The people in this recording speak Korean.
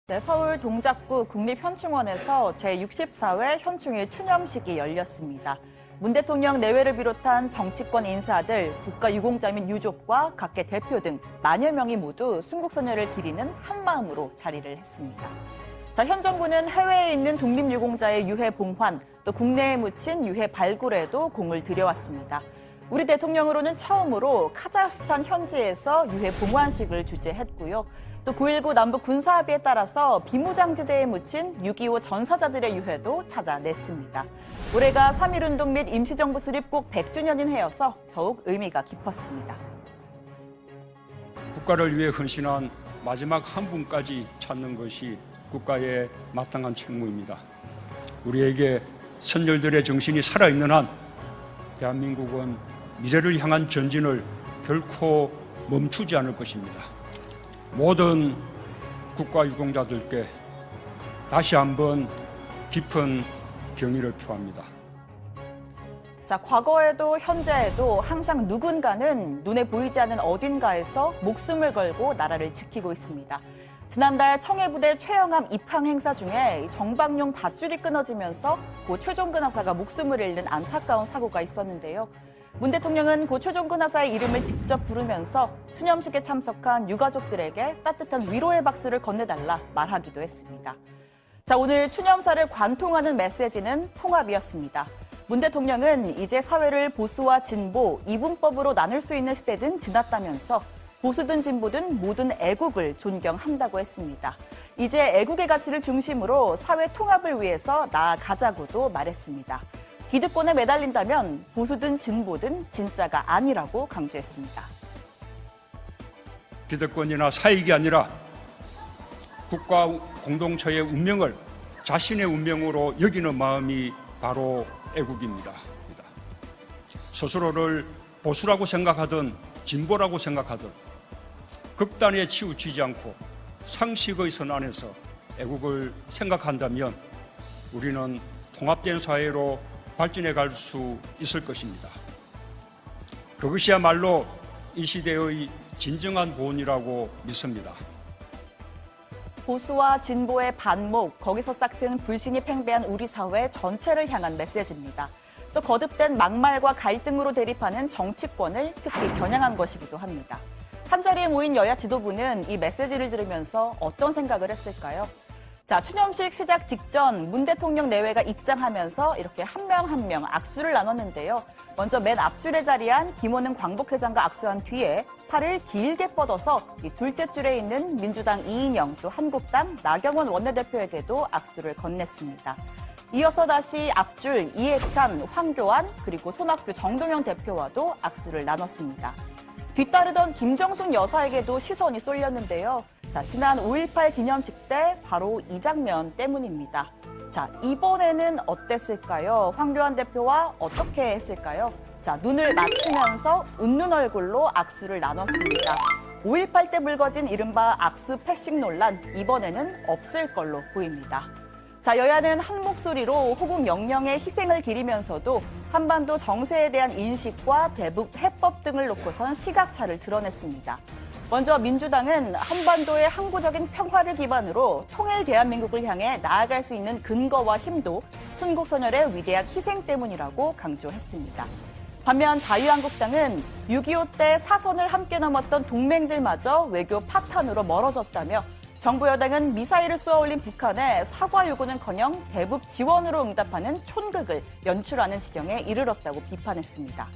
네, 서울 동작구 국립현충원에서 제64회 현충일 추념식이 열렸습니다. 문 대통령 내외를 비롯한 정치권 인사들, 국가유공자 및 유족과 각계 대표 등 만여 명이 모두 순국선열을 기리는 한마음으로 자리를 했습니다. 자, 현 정부는 해외에 있는 독립유공자의 유해 봉환, 또 국내에 묻힌 유해 발굴에도 공을 들여왔습니다. 우리 대통령으로는 처음으로 카자흐스탄 현지에서 유해 봉환식을 주재했고요. 또 9.19 남북 군사합의에 따라서 비무장지대에 묻힌 6.25 전사자들의 유해도 찾아냈습니다. 올해가 3.1운동 및 임시정부 수립국 100주년인 해여서 더욱 의미가 깊었습니다. 국가를 위해 헌신한 마지막 한 분까지 찾는 것이 국가의 마땅한 책무입니다. 우리에게 선열들의 정신이 살아있는 한 대한민국은 미래를 향한 전진을 결코 멈추지 않을 것입니다. 모든 국가유공자들께 다시 한번 깊은 경의를 표합니다. 자, 과거에도 현재에도 항상 누군가는 눈에 보이지 않는 어딘가에서 목숨을 걸고 나라를 지키고 있습니다. 지난달 청해부대 최영암 입항 행사 중에 정방용 밧줄이 끊어지면서 고 최종근 하사가 목숨을 잃는 안타까운 사고가 있었는데요. 문 대통령은 고 최종근 하사의 이름을 직접 부르면서 추념식에 참석한 유가족들에게 따뜻한 위로의 박수를 건네달라 말하기도 했습니다. 자, 오늘 추념사를 관통하는 메시지는 통합이었습니다. 문 대통령은 이제 사회를 보수와 진보, 이분법으로 나눌 수 있는 시대는 지났다면서 보수든 진보든 모든 애국을 존경한다고 했습니다. 이제 애국의 가치를 중심으로 사회 통합을 위해서 나아가자고도 말했습니다. 기득권에 매달린다면 보수든 진보든 진짜가 아니라고 강조했습니다. 기득권이나 사익이 아니라 국가 공동체의 운명을 자신의 운명으로 여기는 마음이 바로 애국입니다. 스스로를 보수라고 생각하든 진보라고 생각하든 극단에 치우치지 않고 상식의 선 안에서 애국을 생각한다면 우리는 통합된 사회로 발전해 갈 수 있을 것입니다. 그것이야말로 이 시대의 진정한 보온이라고 믿습니다. 보수와 진보의 반목, 거기서 싹튼 불신이 팽배한 우리 사회 전체를 향한 메시지입니다. 또 거듭된 막말과 갈등으로 대립하는 정치권을 특히 겨냥한 것이기도 합니다. 한자리에 모인 여야 지도부는 이 메시지를 들으면서 어떤 생각을 했을까요? 자, 추념식 시작 직전 문 대통령 내외가 입장하면서 이렇게 한 명 한 명 악수를 나눴는데요. 먼저 맨 앞줄에 자리한 김원능 광복회장과 악수한 뒤에 팔을 길게 뻗어서 이 둘째 줄에 있는 민주당 이인영, 또 한국당 나경원 원내대표에게도 악수를 건넸습니다. 이어서 다시 앞줄 이해찬, 황교안, 그리고 손학규, 정동영 대표와도 악수를 나눴습니다. 뒤따르던 김정숙 여사에게도 시선이 쏠렸는데요. 자, 지난 5.18 기념식 때 바로 이 장면 때문입니다. 자, 이번에는 어땠을까요? 황교안 대표와 어떻게 했을까요? 자, 눈을 맞추면서 웃는 얼굴로 악수를 나눴습니다. 5.18 때 불거진 이른바 악수 패싱 논란, 이번에는 없을 걸로 보입니다. 자, 여야는 한 목소리로 호국 영령의 희생을 기리면서도 한반도 정세에 대한 인식과 대북 해법 등을 놓고선 시각차를 드러냈습니다. 먼저 민주당은 한반도의 항구적인 평화를 기반으로 통일 대한민국을 향해 나아갈 수 있는 근거와 힘도 순국선열의 위대한 희생 때문이라고 강조했습니다. 반면 자유한국당은 6.25 때 사선을 함께 넘었던 동맹들마저 외교 파탄으로 멀어졌다며 정부 여당은 미사일을 쏘아올린 북한에 사과 요구는커녕 대북 지원으로 응답하는 촌극을 연출하는 지경에 이르렀다고 비판했습니다.